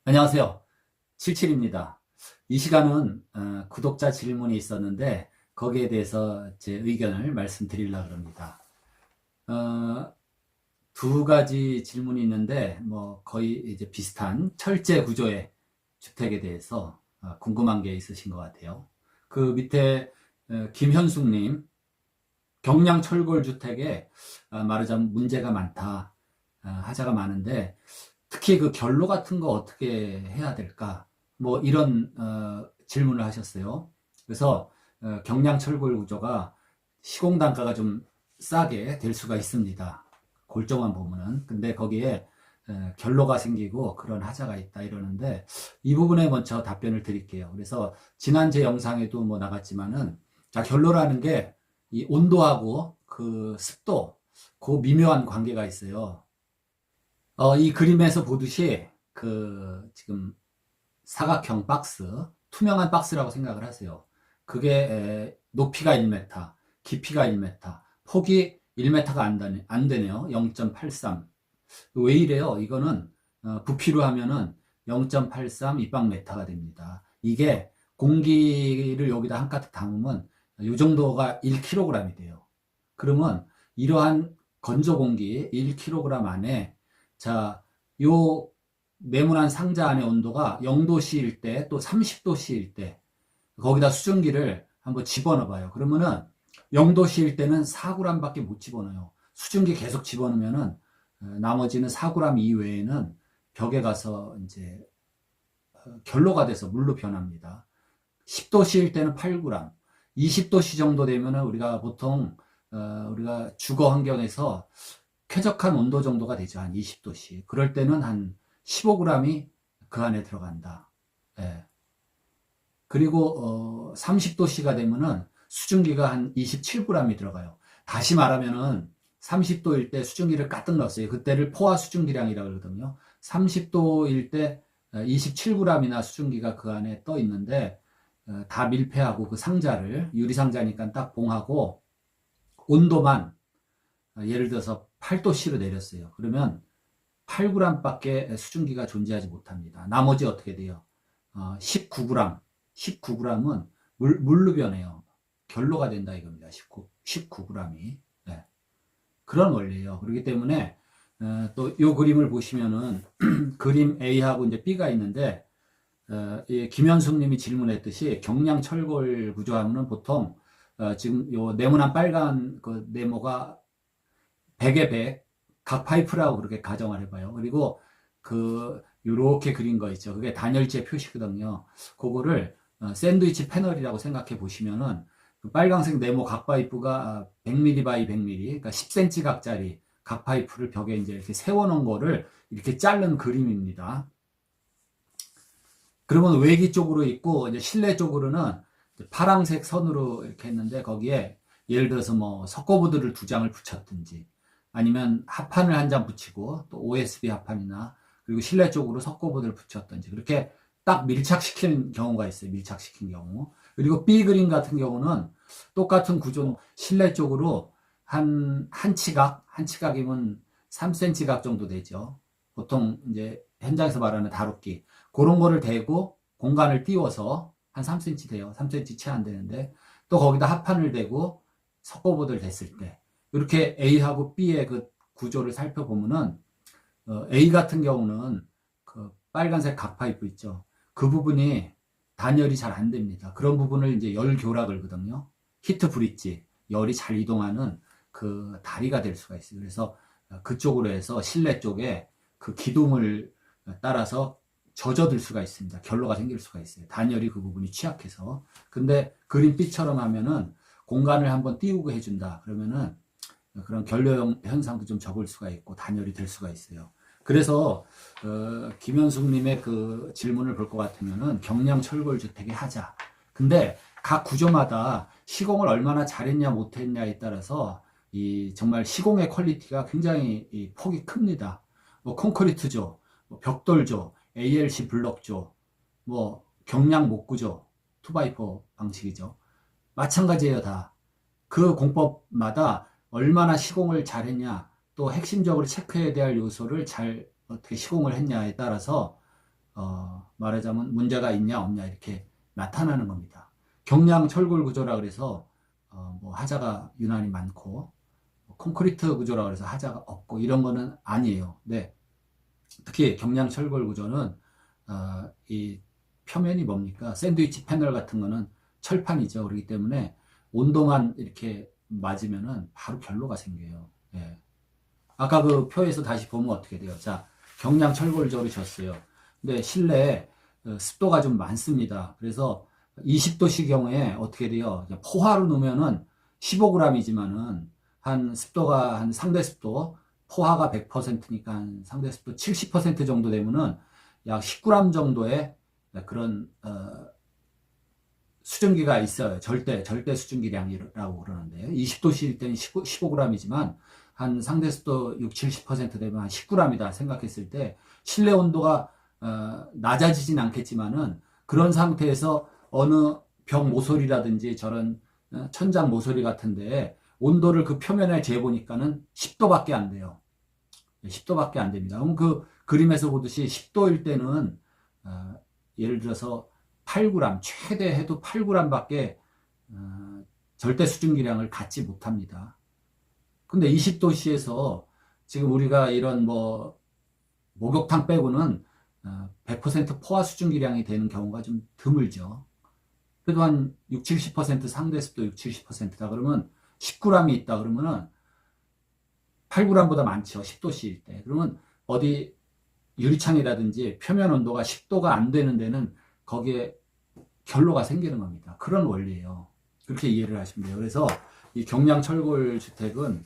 안녕하세요. 77입니다. 이 시간은 구독자 질문이 있었는데 거기에 대해서 제 의견을 말씀드리려고 합니다. 두 가지 질문이 있는데 거의 이제 비슷한 철제 구조의 주택에 대해서 궁금한 게 있으신 것 같아요. 그 밑에 김현숙님, 경량 철골 주택에 말하자면 문제가 많다, 하자가 많은데 특히 그 결로 같은 거 어떻게 해야 될까? 이런 질문을 하셨어요. 그래서 경량 철골 구조가 시공 단가가 좀 싸게 될 수가 있습니다. 골조만 보면은. 근데 거기에 결로가 생기고 그런 하자가 있다 이러는데 이 부분에 먼저 답변을 드릴게요. 그래서 지난 제 영상에도 나갔지만은 자, 결로라는 게 이 온도하고 그 습도, 그 미묘한 관계가 있어요. 이 그림에서 보듯이 지금 사각형 박스, 투명한 박스라고 생각을 하세요. 그게 높이가 1m, 깊이가 1m, 폭이 1m가 안 되네요. 0.83. 왜 이래요? 이거는 부피로 하면은 0.83 입방메타가 됩니다. 이게 공기를 여기다 한 가득 담으면 이 정도가 1kg이 돼요. 그러면 이러한 건조 공기 1kg 안에 자, 요 네모난 상자 안의 온도가 0도씨일 때 또 30도씨일 때 거기다 수증기를 한번 집어넣어 봐요. 그러면은 0도씨일 때는 4g밖에 못 집어넣어요. 수증기 계속 집어넣으면은 나머지는 4g 이외에는 벽에 가서 이제 결로가 돼서 물로 변합니다. 10도씨일 때는 8g, 20도씨 정도 되면은 우리가 보통 우리가 주거 환경에서 쾌적한 온도 정도가 되죠. 한 20도씨. 그럴 때는 한 15g이 그 안에 들어간다. 예. 그리고 30도씨가 되면은 수증기가 한 27g이 들어가요. 다시 말하면은 30도일 때 수증기를 가득 넣었어요. 그때를 포화 수증기량이라고 그러거든요. 30도일 때 27g이나 수증기가 그 안에 떠 있는데 다 밀폐하고 그 상자를 유리상자니까 딱 봉하고 온도만 예를 들어서 8도씨로 내렸어요. 그러면 8g밖에 수증기가 존재하지 못합니다. 나머지 어떻게 돼요? 19g. 19g은 물로 변해요. 결로가 된다 이겁니다. 19g이. 네. 그런 원리예요. 그렇기 때문에 또 이 그림을 보시면은 그림 A하고 이제 B가 있는데 김현숙 님이 질문했듯이 경량 철골 구조하면은 보통 지금 요 네모난 빨간 그 네모가 100에 100, 각 파이프라고 그렇게 가정을 해봐요. 그리고 요렇게 그린 거 있죠. 그게 단열재 표시거든요. 그거를 샌드위치 패널이라고 생각해 보시면은 그 빨강색 네모 각 파이프가 100mm 바이 100mm, 그러니까 10cm 각짜리 각 파이프를 벽에 이제 이렇게 세워놓은 거를 이렇게 자른 그림입니다. 그러면 외기 쪽으로 있고 이제 실내 쪽으로는 파란색 선으로 이렇게 했는데 거기에 예를 들어서 석고보드를 2장을 붙였든지 아니면 합판을 한 장 붙이고 또 OSB 합판이나 그리고 실내 쪽으로 석고보드를 붙였든지 그렇게 딱 밀착시키는 경우가 있어요. 밀착시킨 경우. 그리고 B 그림 같은 경우는 똑같은 구조 실내 쪽으로 한 치각이면 3cm 각 정도 되죠. 보통 이제 현장에서 말하는 다루기 그런 거를 대고 공간을 띄워서 한 3cm 돼요. 3cm 채 안 되는데 또 거기다 합판을 대고 석고보드를 댔을 때 이렇게 A하고 B의 그 구조를 살펴보면은 A 같은 경우는 그 빨간색 각 파이프 있죠. 그 부분이 단열이 잘 안 됩니다. 그런 부분을 이제 열교라 그러거든요. 히트 브릿지, 열이 잘 이동하는 그 다리가 될 수가 있어요. 그래서 그쪽으로 해서 실내 쪽에 그 기둥을 따라서 젖어들 수가 있습니다. 결로가 생길 수가 있어요. 단열이 그 부분이 취약해서. 근데 그림 B처럼 하면은 공간을 한번 띄우고 해준다. 그러면은 그런 결로 현상도 좀 적을 수가 있고 단열이 될 수가 있어요. 그래서 김현숙님의 그 질문을 볼 것 같으면은 경량 철골 주택에 하자. 근데 각 구조마다 시공을 얼마나 잘했냐 못했냐에 따라서 이 정말 시공의 퀄리티가 굉장히 이 폭이 큽니다. 콘크리트조, 벽돌조, ALC 블럭조, 경량 목구조, 2x4 방식이죠. 마찬가지예요, 다. 그 공법마다 얼마나 시공을 잘했냐, 또 핵심적으로 체크해야 될 요소를 잘 어떻게 시공을 했냐에 따라서 말하자면 문제가 있냐 없냐 이렇게 나타나는 겁니다. 경량 철골 구조라 그래서 뭐 하자가 유난히 많고 콘크리트 구조라 그래서 하자가 없고 이런 거는 아니에요. 네. 특히 경량 철골 구조는 이 표면이 뭡니까? 샌드위치 패널 같은 거는 철판이죠. 그렇기 때문에 온도만 이렇게 맞으면은 바로 결로가 생겨요. 예. 아까 그 표에서 다시 보면 어떻게 돼요? 자, 경량 철골조를 졌어요. 근데 실내에 습도가 좀 많습니다. 그래서 20도씨 경우에 어떻게 돼요? 포화로 넣으면은 15g이지만은 한 습도가 한 상대 습도, 포화가 100%니까 한 상대 습도 70% 정도 되면은 약 10g 정도의 그런 수증기가 있어요. 절대 수증기량이라고 그러는데요. 20도씨일 때는 15g이지만 한 상대 습도 6, 70% 되면 한 10g이다 생각했을 때 실내 온도가 낮아지진 않겠지만은 그런 상태에서 어느 벽 모서리라든지 저런 천장 모서리 같은데 온도를 그 표면에 재보니까는 10도밖에 안 돼요. 10도밖에 안 됩니다. 그럼 그 그림에서 보듯이 10도일 때는 예를 들어서 8g, 최대 해도 8g밖에 절대 수증기량을 갖지 못합니다. 근데 20도씨에서 지금 우리가 이런 뭐 목욕탕 빼고는 100% 포화 수증기량이 되는 경우가 좀 드물죠. 그래도 한 6, 70% 상대 습도 6, 70%다 그러면 10g이 있다 그러면은 8g보다 많죠. 10도씨일 때. 그러면 어디 유리창이라든지 표면 온도가 10도가 안 되는 데는 거기에 결로가 생기는 겁니다. 그런 원리예요. 그렇게 이해를 하시면 돼요. 그래서 이 경량 철골 주택은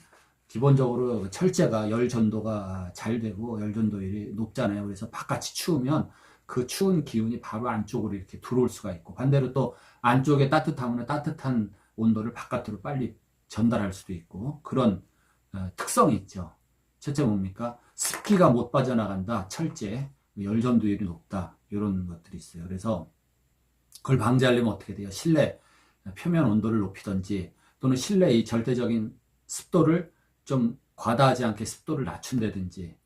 기본적으로 철재가 열 전도가 잘 되고 열 전도율이 높잖아요. 그래서 바깥이 추우면 그 추운 기운이 바로 안쪽으로 이렇게 들어올 수가 있고 반대로 또 안쪽에 따뜻하면 따뜻한 온도를 바깥으로 빨리 전달할 수도 있고 그런 특성이 있죠. 첫째 뭡니까? 습기가 못 빠져나간다. 철제, 열 전도율이 높다. 이런 것들이 있어요. 그래서 그걸 방지하려면 어떻게 돼요? 실내 표면 온도를 높이든지 또는 실내 이 절대적인 습도를 좀 과다하지 않게 습도를 낮춘다든지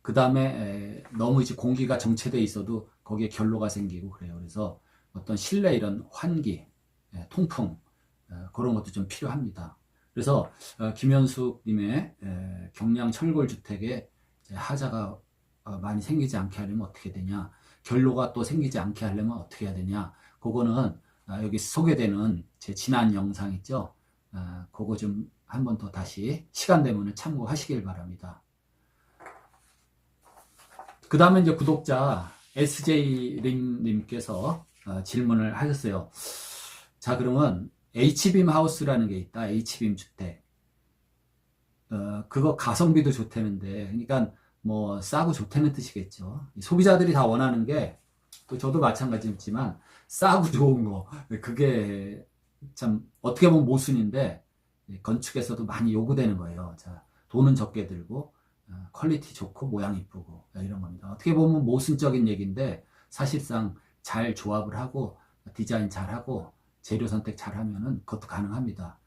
그 다음에 너무 이제 공기가 정체되어 있어도 거기에 결로가 생기고 그래요. 그래서 어떤 실내 이런 환기, 통풍 그런 것도 좀 필요합니다. 그래서 김현숙 님의 경량 철골 주택에 하자가 많이 생기지 않게 하려면 어떻게 되냐, 결로가 또 생기지 않게 하려면 어떻게 해야 되냐, 그거는 여기 소개되는 제 지난 영상 있죠. 그거 좀 한 번 더 다시 시간 되면 참고하시길 바랍니다. 그 다음에 이제 구독자 SJ님께서 질문을 하셨어요. 자, 그러면 H빔 하우스라는 게 있다. H빔 주택. 그거 가성비도 좋다는데, 그러니까 뭐 싸고 좋다는 뜻이겠죠. 소비자들이 다 원하는 게, 또 저도 마찬가지지만 싸고 좋은 거, 그게 참 어떻게 보면 모순인데 건축에서도 많이 요구되는 거예요. 자, 돈은 적게 들고 퀄리티 좋고 모양 이쁘고 이런 겁니다. 어떻게 보면 모순적인 얘기인데 사실상 잘 조합을 하고 디자인 잘하고 재료 선택 잘하면은 그것도 가능합니다.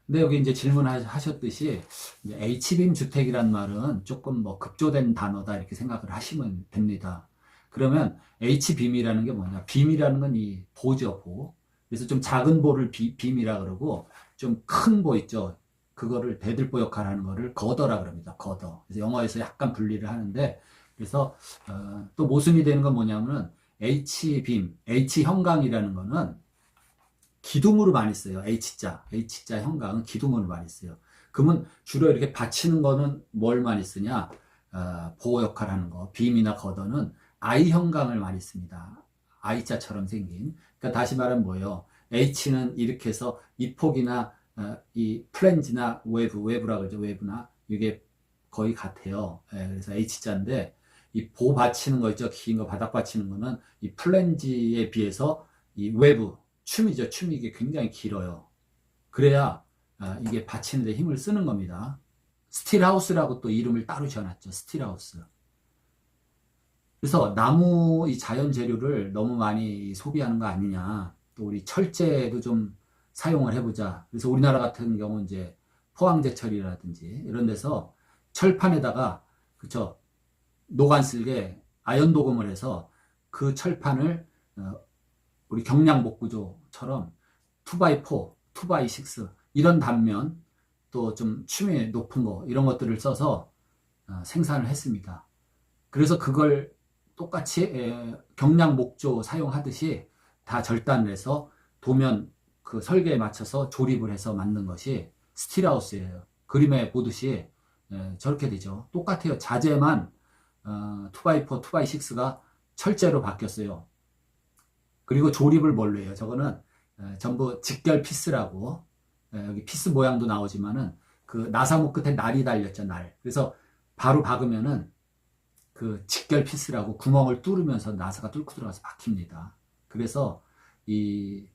근데 여기 이제 질문하셨듯이 H빔 주택이란 말은 조금 뭐 급조된 단어다 이렇게 생각을 하시면 됩니다. 그러면 H빔이라는 게 뭐냐? 빔이라는 건 이 보죠, 보. 그래서 좀 작은 보를 빔이라 그러고 좀 큰 보 있죠. 그거를 대들보 역할을 하는 거를 거더라 그럽니다. 거더. 그래서 영어에서 약간 분리를 하는데 그래서 또 모순이 되는 건 뭐냐면은 H빔, H형광이라는 거는 기둥으로 많이 써요. H자 형광은 기둥으로 많이 써요. 그러면 주로 이렇게 받치는 거는 뭘 많이 쓰냐? 보호 역할 하는 거. 빔이나 거더는 I 형광을 많이 씁니다. I자처럼 생긴. 그러니까 다시 말하면 뭐예요? H는 이렇게 해서 이 폭이나 이 플랜지나 외부라 그러죠. 외부나 이게 거의 같아요. 그래서 H자인데 이 보 받치는 거 있죠. 긴 거 바닥 받치는 거는 이 플랜지에 비해서 이 외부 춤이죠. 춤이 이게 굉장히 길어요. 그래야 이게 받치는 데 힘을 쓰는 겁니다. 스틸하우스라고 또 이름을 따로 지어놨죠. 스틸하우스. 그래서 나무 이 자연 재료를 너무 많이 소비하는 거 아니냐. 또 우리 철제도 좀 사용을 해보자. 그래서 우리나라 같은 경우 이제 포항제철이라든지 이런 데서 철판에다가 그쵸 노간 쓸개 아연 도금을 해서 그 철판을 우리 경량 목구조처럼 2x4, 2x6 이런 단면 또 좀 춤이 높은 거 이런 것들을 써서 생산을 했습니다. 그래서 그걸 똑같이 경량 목조 사용하듯이 다 절단을 해서 도면 그 설계에 맞춰서 조립을 해서 만든 것이 스틸하우스예요. 그림에 보듯이 저렇게 되죠. 똑같아요. 자재만 2x4, 2x6가 철제로 바뀌었어요. 그리고 조립을 뭘로 해요? 저거는 전부 직결 피스라고 여기 피스 모양도 나오지만은 그 나사목 끝에 날이 달렸죠, 날. 그래서 바로 박으면은 그 직결 피스라고 구멍을 뚫으면서 나사가 뚫고 들어가서 박힙니다. 그래서 이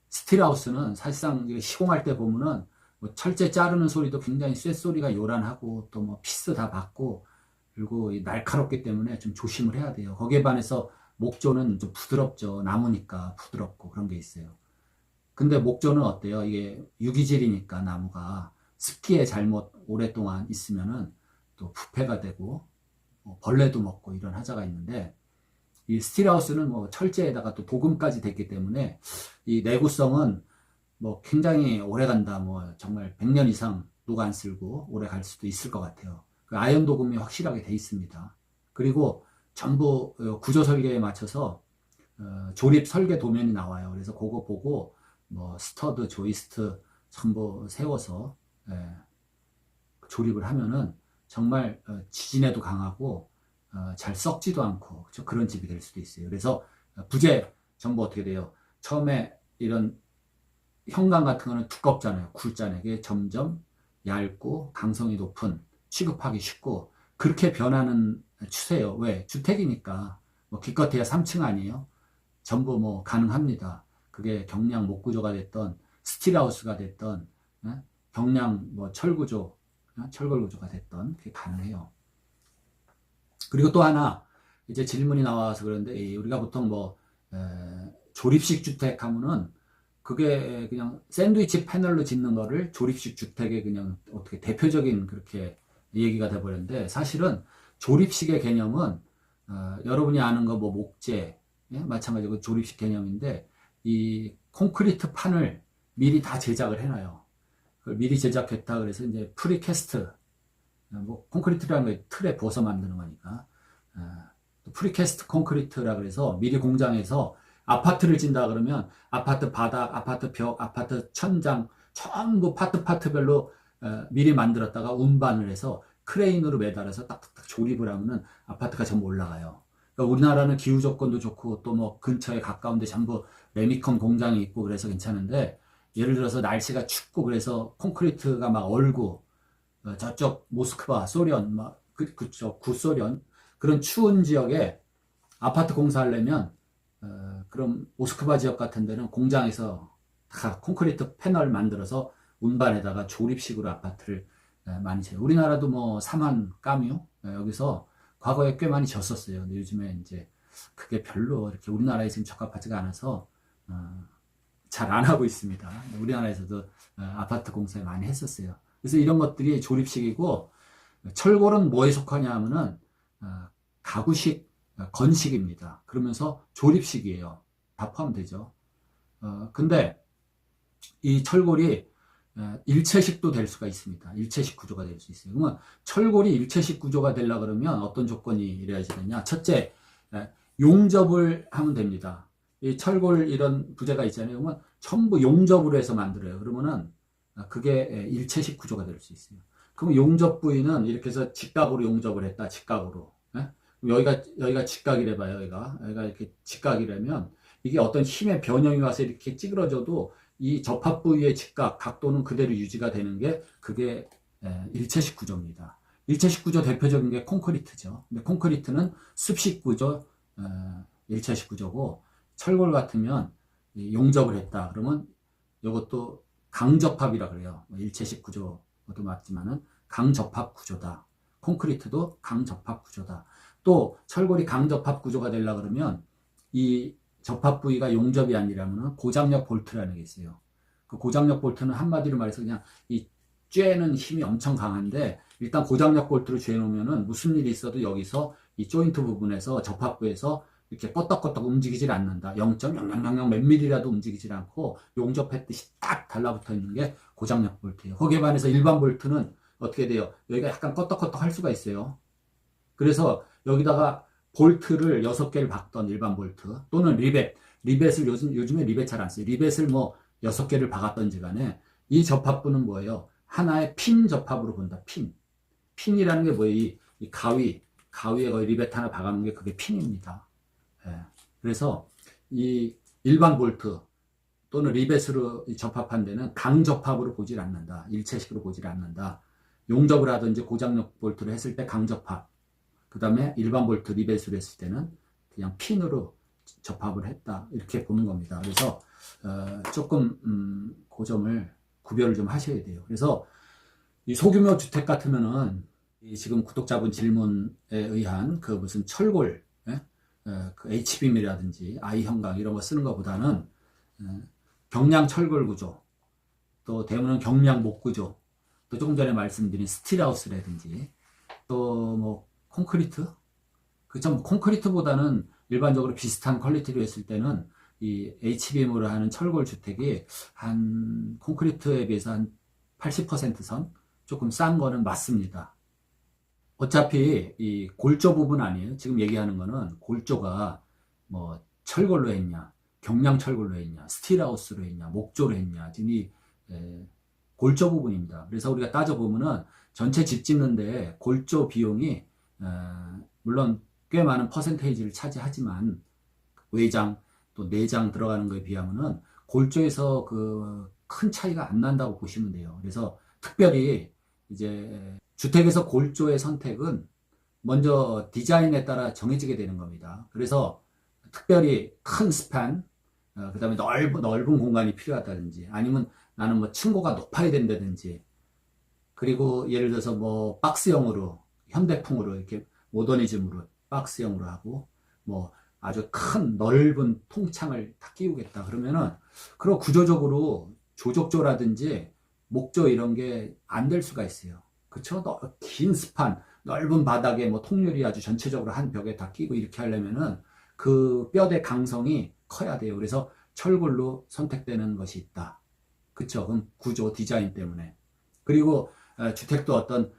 스틸하우스는 사실상 시공할 때 보면은 뭐 철제 자르는 소리도 굉장히 쇳소리가 요란하고 또 뭐 피스 다 박고 그리고 날카롭기 때문에 좀 조심을 해야 돼요. 거기에 반해서 목조는 좀 부드럽죠. 나무니까 부드럽고 그런 게 있어요. 근데 목조는 어때요? 이게 유기질이니까 나무가 습기에 잘못 오랫동안 있으면은 또 부패가 되고 벌레도 먹고 이런 하자가 있는데 이 스틸하우스는 뭐 철제에다가 또 도금까지 됐기 때문에 이 내구성은 뭐 굉장히 오래 간다. 뭐 정말 100년 이상 누가 안 쓸고 오래 갈 수도 있을 것 같아요. 그 아연 도금이 확실하게 돼 있습니다. 그리고 전부 구조 설계에 맞춰서 조립 설계 도면이 나와요. 그래서 그거 보고 뭐 스터드, 조이스트 전부 세워서 조립을 하면은 정말 지진에도 강하고 잘 썩지도 않고 그런 집이 될 수도 있어요. 그래서 부재 전부 어떻게 돼요? 처음에 이런 형광 같은 거는 두껍잖아요. 굵잖아요. 그게 점점 얇고 강성이 높은 취급하기 쉽고 그렇게 변하는 추세예요. 왜? 주택이니까 뭐 기껏해야 3층 아니에요? 전부 뭐 가능합니다. 그게 경량 목구조가 됐던 스틸하우스가 됐던 경량 뭐 철구조, 철골구조가 됐던 그게 가능해요. 그리고 또 하나 이제 질문이 나와서 그런데 우리가 보통 뭐 조립식 주택 하면은 그게 그냥 샌드위치 패널로 짓는 거를 조립식 주택의 그냥 어떻게 대표적인 그렇게 얘기가 돼버렸는데 사실은 조립식의 개념은 여러분이 아는 거 뭐 목재 마찬가지로 조립식 개념인데 이 콘크리트 판을 미리 다 제작을 해놔요. 그걸 미리 제작했다 그래서 이제 프리캐스트 뭐 콘크리트라는 게 틀에 부어서 만드는 거니까 프리캐스트 콘크리트라 그래서 미리 공장에서 아파트를 짓는다 그러면 아파트 바닥, 아파트 벽, 아파트 천장 전부 파트별로 미리 만들었다가 운반을 해서 크레인으로 매달아서 딱딱딱 조립을 하면은 아파트가 전부 올라가요. 그러니까 우리나라는 기후 조건도 좋고 또 뭐 근처에 가까운데 전부 레미컴 공장이 있고 그래서 괜찮은데 예를 들어서 날씨가 춥고 그래서 콘크리트가 막 얼고 저쪽 모스크바, 소련, 막 그쪽 구소련 그런 추운 지역에 아파트 공사하려면 그럼 모스크바 지역 같은 데는 공장에서 다 콘크리트 패널 만들어서 운반에다가 조립식으로 아파트를 많이 지어요. 우리나라도 뭐 사만 까뮤 여기서 과거에 꽤 많이 졌었어요. 근데 요즘에 이제 그게 별로 이렇게 우리나라에 지금 적합하지가 않아서 잘 안 하고 있습니다. 우리나라에서도 아파트 공사 많이 했었어요. 그래서 이런 것들이 조립식이고 철골은 뭐에 속하냐 하면은 가구식 건식입니다. 그러면서 조립식이에요. 다 포함되죠. 근데 이 철골이 일체식도 될 수가 있습니다. 일체식 구조가 될 수 있어요. 그러면 철골이 일체식 구조가 되려 그러면 어떤 조건이 이래야지 되냐? 첫째, 용접을 하면 됩니다. 이 철골 이런 부재가 있잖아요. 그러면 전부 용접으로 해서 만들어요. 그러면은 그게 일체식 구조가 될 수 있어요. 그러면 용접 부위는 이렇게 해서 직각으로 용접을 했다. 직각으로. 여기가 직각이래 봐요. 여기가 이렇게 직각이라면 이게 어떤 힘의 변형이 와서 이렇게 찌그러져도 이 접합 부위의 직각, 각도는 그대로 유지가 되는 게 그게 일체식 구조입니다. 일체식 구조 대표적인 게 콘크리트죠. 근데 콘크리트는 습식 구조, 일체식 구조고 철골 같으면 용접을 했다. 그러면 이것도 강접합이라 그래요. 일체식 구조도 맞지만은 강접합 구조다. 콘크리트도 강접합 구조다. 또 철골이 강접합 구조가 되려 그러면 이 접합 부위가 용접이 아니라면 고장력 볼트라는 게 있어요. 그 고장력 볼트는 한마디로 말해서 그냥 이 쬐는 힘이 엄청 강한데 일단 고장력 볼트를 쬐놓으면은 무슨 일이 있어도 여기서 이 조인트 부분에서 접합부에서 이렇게 껐덕껐덕 움직이질 않는다. 0.0000 몇 밀리라도 움직이질 않고 용접했듯이 딱 달라붙어 있는 게 고장력 볼트예요. 거기에 반해서 일반 볼트는 어떻게 돼요? 여기가 약간 껐덕껐덕 할 수가 있어요. 그래서 여기다가 볼트를 6개를 박던 일반 볼트 또는 리벳을 요즘에 리벳 잘 안 써요. 리벳을 뭐 6개를 박았던지 간에 이 접합부는 뭐예요? 하나의 핀 접합으로 본다. 핀이라는 게 뭐예요? 이 가위에 거의 리벳 하나 박아놓은 게 그게 핀입니다. 예. 그래서 이 일반 볼트 또는 리벳으로 접합한 데는 강접합으로 보질 않는다. 일체식으로 보질 않는다. 용접을 하든지 고장력 볼트를 했을 때 강접합. 그 다음에 일반 볼트 리벳으로 했을 때는 그냥 핀으로 접합을 했다. 이렇게 보는 겁니다. 그래서 조금 그 점을 구별을 좀 하셔야 돼요. 그래서 이 소규모 주택 같으면은 지금 구독자분 질문에 의한 그 무슨 철골, 그 H빔이라든지 I형광 이런 거 쓰는 것보다는 경량 철골 구조, 또 대부분은 경량 목 구조, 또 조금 전에 말씀드린 스틸하우스라든지 또 뭐 콘크리트, 그참 콘크리트보다는 일반적으로 비슷한 퀄리티로 했을 때는 이 H빔으로 하는 철골 주택이 한 콘크리트에 비해서 한 80% 선 조금 싼 거는 맞습니다. 어차피 이 골조 부분 아니에요. 지금 얘기하는 거는 골조가 뭐 철골로 했냐, 경량 철골로 했냐, 스틸하우스로 했냐, 목조로 했냐, 지금 이 골조 부분입니다. 그래서 우리가 따져보면은 전체 집 짓는데 골조 비용이 물론 꽤 많은 퍼센테이지를 차지하지만 외장 또 내장 들어가는 거에 비하면은 골조에서 그 큰 차이가 안 난다고 보시면 돼요. 그래서 특별히 이제 주택에서 골조의 선택은 먼저 디자인에 따라 정해지게 되는 겁니다. 그래서 특별히 큰 스판, 그 다음에 넓은 공간이 필요하다든지 아니면 나는 뭐 층고가 높아야 된다든지 그리고 예를 들어서 뭐 박스형으로 현대풍으로 이렇게 모더니즘으로 박스형으로 하고 뭐 아주 큰 넓은 통창을 다 끼우겠다 그러면은 그런 구조적으로 조족조라든지 목조 이런 게 안 될 수가 있어요. 그쵸? 긴 스판, 넓은 바닥에 뭐 통유리 아주 전체적으로 한 벽에 다 끼고 이렇게 하려면은 그 뼈대 강성이 커야 돼요. 그래서 철골로 선택되는 것이 있다. 그쵸? 그럼 구조, 디자인 때문에. 그리고 주택도 어떤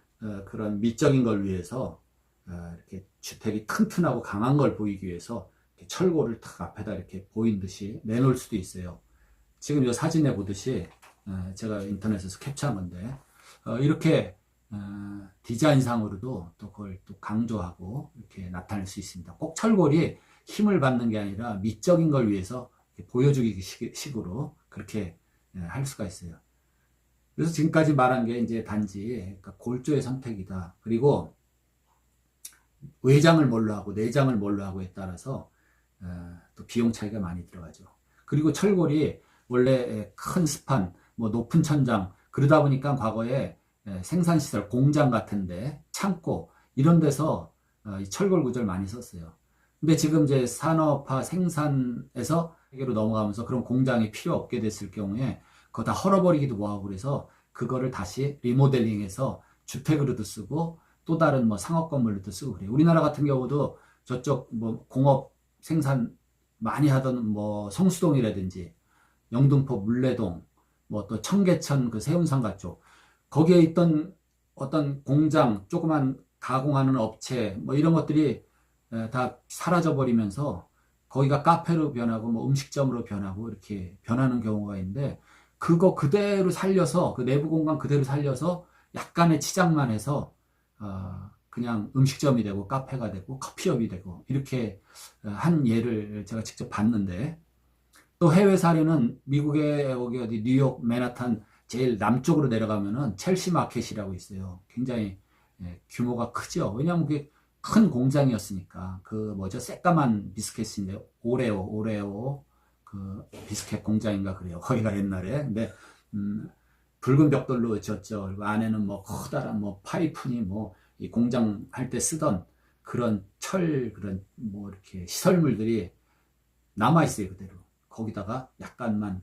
그런 미적인 걸 위해서 이렇게 주택이 튼튼하고 강한 걸 보이기 위해서 철골을 탁 앞에다 이렇게 보인 듯이 내놓을 수도 있어요. 지금 이 사진에 보듯이 제가 인터넷에서 캡처한 건데 이렇게 디자인상으로도 또 그걸 또 강조하고 이렇게 나타낼 수 있습니다. 꼭 철골이 힘을 받는 게 아니라 미적인 걸 위해서 보여주기 식으로 그렇게 할 수가 있어요. 그래서 지금까지 말한 게 이제 단지 그러니까 골조의 선택이다. 그리고 외장을 뭘로 하고 내장을 뭘로 하고에 따라서 또 비용 차이가 많이 들어가죠. 그리고 철골이 원래 큰 스판, 뭐 높은 천장 그러다 보니까 과거에 생산시설, 공장 같은데 창고 이런 데서 이 철골 구조를 많이 썼어요. 근데 지금 이제 산업화 생산에서 세계로 넘어가면서 그런 공장이 필요 없게 됐을 경우에 그거 다 헐어버리기도 뭐하고 그래서 그거를 다시 리모델링해서 주택으로도 쓰고 또 다른 뭐 상업 건물로도 쓰고 그래요. 우리나라 같은 경우도 저쪽 뭐 공업 생산 많이 하던 뭐 성수동이라든지 영등포 물레동 뭐 또 청계천 그 세운상가 쪽 거기에 있던 어떤 공장 조그만 가공하는 업체 뭐 이런 것들이 다 사라져 버리면서 거기가 카페로 변하고 뭐 음식점으로 변하고 이렇게 변하는 경우가 있는데 그거 그대로 살려서 그 내부 공간 그대로 살려서 약간의 치장만 해서 그냥 음식점이 되고 카페가 되고 커피숍이 되고 이렇게 한 예를 제가 직접 봤는데 또 해외 사례는 미국의 여기 어디 뉴욕 맨하탄 제일 남쪽으로 내려가면은 첼시 마켓이라고 있어요. 굉장히 규모가 크죠. 왜냐하면 그게 큰 공장이었으니까 그 뭐죠 새까만 비스켓인데 오레오 그 비스켓 공장인가 그래요. 거기가 옛날에 근데 붉은 벽돌로 지었죠. 그리고 안에는 뭐 커다란 뭐 파이프니 뭐 이 공장 할 때 쓰던 그런 그런 뭐 이렇게 시설물들이 남아 있어요 그대로. 거기다가 약간만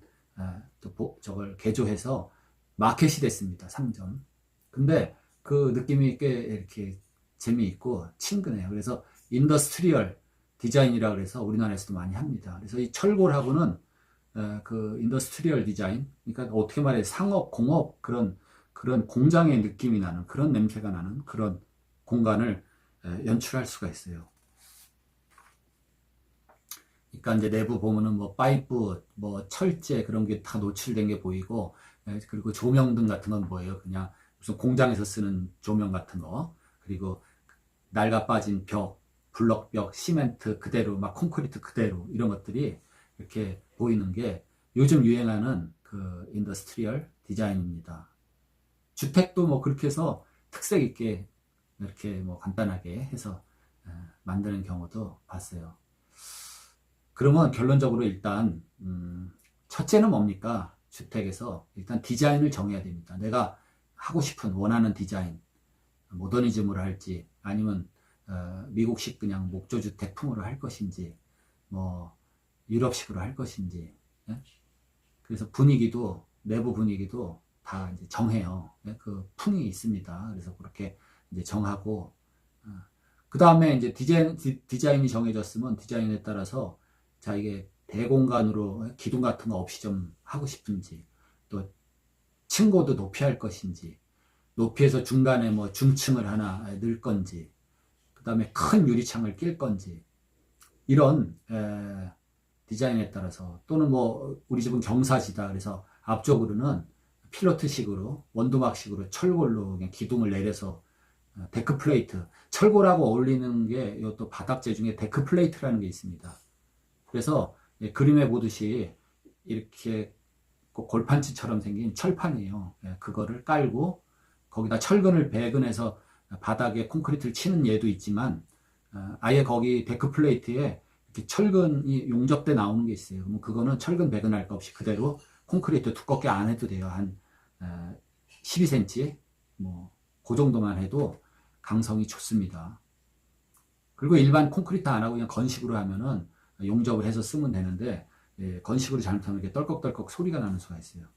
또 저걸 개조해서 마켓이 됐습니다. 상점. 근데 그 느낌이 꽤 이렇게 재미있고 친근해요. 그래서 인더스트리얼 디자인이라 그래서 우리나라에서도 많이 합니다. 그래서 이 철골하고는 그 인더스트리얼 디자인, 그러니까 어떻게 말해 상업, 공업 그런 공장의 느낌이 나는 그런 냄새가 나는 그런 공간을 연출할 수가 있어요. 그러니까 이제 내부 보면은 뭐 파이프, 뭐 철제 그런 게 다 노출된 게 보이고, 그리고 조명등 같은 건 뭐예요? 그냥 무슨 공장에서 쓰는 조명 같은 거, 그리고 낡아 빠진 벽, 블럭벽, 시멘트 그대로, 막 콘크리트 그대로 이런 것들이 이렇게 보이는 게 요즘 유행하는 그 인더스트리얼 디자인입니다. 주택도 뭐 그렇게 해서 특색 있게 이렇게 뭐 간단하게 해서 만드는 경우도 봤어요. 그러면 결론적으로 일단 첫째는 뭡니까? 주택에서 일단 디자인을 정해야 됩니다. 내가 하고 싶은 원하는 디자인, 모더니즘으로 할지 아니면 미국식 그냥 목조주택풍으로 할 것인지 뭐 유럽식으로 할 것인지, 예? 그래서 분위기도 내부 분위기도 다 이제 정해요. 예? 그 풍이 있습니다. 그래서 그렇게 이제 정하고 그 다음에 이제 디자인이 정해졌으면 디자인에 따라서 자 이게 대공간으로 기둥 같은 거 없이 좀 하고 싶은지, 또 층고도 높이 할 것인지, 높이에서 중간에 뭐 중층을 하나 넣을 건지, 그 다음에 큰 유리창을 낄 건지, 이런 디자인에 따라서, 또는 뭐 우리 집은 경사지다 그래서 앞쪽으로는 필로트식으로 원두막식으로 철골로 그냥 기둥을 내려서 데크 플레이트, 철골하고 어울리는 게 또 바닥재 중에 데크 플레이트라는 게 있습니다. 그래서 그림에 보듯이 이렇게 골판치처럼 생긴 철판이에요. 그거를 깔고 거기다 철근을 배근해서 바닥에 콘크리트를 치는 예도 있지만, 아예 거기 데크 플레이트에 이렇게 철근이 용접돼 나오는 게 있어요. 그럼 그거는 철근 배근할 거 없이 그대로 콘크리트 두껍게 안 해도 돼요. 한 12cm 뭐 그 정도만 해도 강성이 좋습니다. 그리고 일반 콘크리트 안 하고 그냥 건식으로 하면은 용접을 해서 쓰면 되는데, 건식으로 잘못하면 이렇게 떨컥떨컥 소리가 나는 수가 있어요.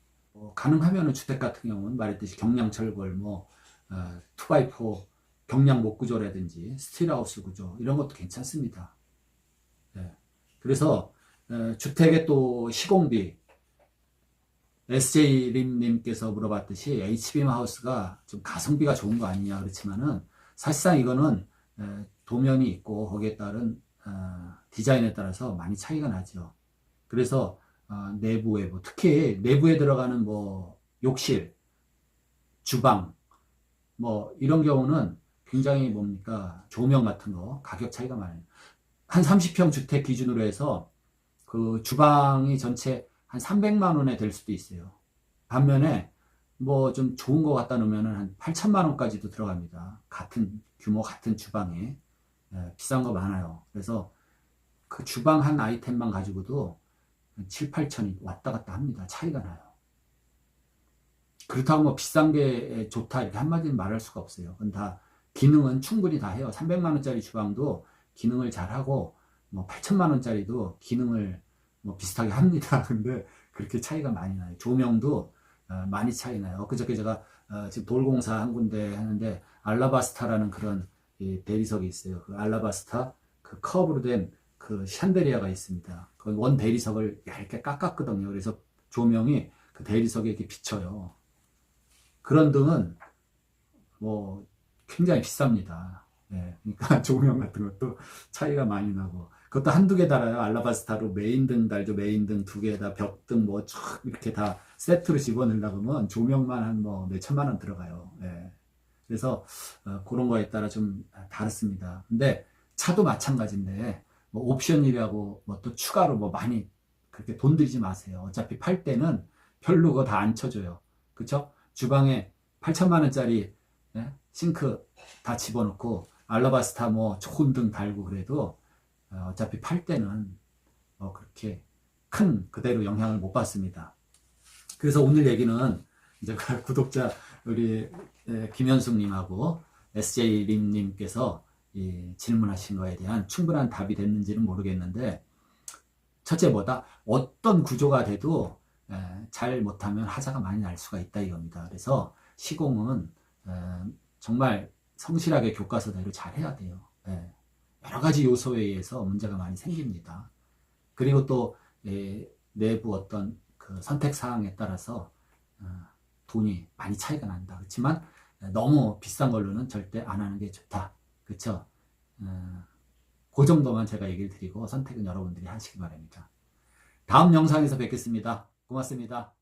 가능하면은 주택 같은 경우는 말했듯이 경량철골, 뭐 2x4 경량 목구조라든지 스틸하우스 구조 이런 것도 괜찮습니다. 그래서 주택의 또 시공비, SJ림님께서 물어봤듯이 HBM 하우스가 좀 가성비가 좋은 거 아니냐 그렇지만은 사실상 이거는 도면이 있고 거기에 따른 디자인에 따라서 많이 차이가 나죠. 그래서 내부, 외부, 특히 내부에 들어가는 뭐 욕실, 주방, 뭐 이런 경우는 굉장히 뭡니까 조명 같은 거 가격 차이가 많아요. 한 30평 주택 기준으로 해서 그 주방이 전체 한 300만 원에 될 수도 있어요. 반면에 뭐 좀 좋은 거 갖다 놓으면 한 8천만 원까지도 들어갑니다. 같은 규모, 같은 주방에. 비싼 거 많아요. 그래서 그 주방 한 아이템만 가지고도 7, 8천이 왔다 갔다 합니다. 차이가 나요. 그렇다고 뭐 비싼 게 좋다 이렇게 한마디로 말할 수가 없어요. 그건 다 기능은 충분히 다 해요. 300만 원짜리 주방도 기능을 잘 하고 뭐 8천만 원짜리도 기능을 뭐 비슷하게 합니다. 근데 그렇게 차이가 많이 나요. 조명도 많이 차이 나요. 그저께 제가 지금 돌공사 한 군데 하는데 알라바스타라는 그런 대리석이 있어요. 그 알라바스타 그 커브로 된 그 샨데리아가 있습니다. 그 원 대리석을 얇게 깎았거든요. 그래서 조명이 그 대리석에 이렇게 비쳐요. 그런 등은 뭐 굉장히 비쌉니다. 그러니까 조명 같은 것도 차이가 많이 나고, 그것도 한두 개 달아요. 알라바스타로 메인등 달죠. 메인등 두 개에다 벽등 뭐 쫙 이렇게 다 세트로 집어넣으려고 하면 조명만 한 뭐 몇천만 원 들어가요. 그래서 그런 거에 따라 좀 다릅니다. 근데 차도 마찬가지인데 뭐 옵션이라고 뭐 또 추가로 뭐 많이 그렇게 돈 들이지 마세요. 어차피 팔 때는 별로 그거 다 안 쳐줘요. 그쵸? 주방에 8천만 원짜리 싱크 다 집어넣고 알라바스타 뭐 좋은 등 달고 그래도 어차피 팔 때는 그렇게 큰 그대로 영향을 못 받습니다. 그래서 오늘 얘기는 이제 구독자 우리 김현숙님하고 SJ림님께서 질문하신 거에 대한 충분한 답이 됐는지는 모르겠는데, 첫째 뭐다? 어떤 구조가 돼도 잘 못하면 하자가 많이 날 수가 있다 이겁니다. 그래서 시공은 정말 성실하게 교과서대로 잘 해야 돼요. 여러 가지 요소에 의해서 문제가 많이 생깁니다. 그리고 또 내부 어떤 그 선택 사항에 따라서 돈이 많이 차이가 난다. 그렇지만 너무 비싼 걸로는 절대 안 하는 게 좋다. 그렇죠? 그 정도만 제가 얘기를 드리고 선택은 여러분들이 하시기 바랍니다. 다음 영상에서 뵙겠습니다. 고맙습니다.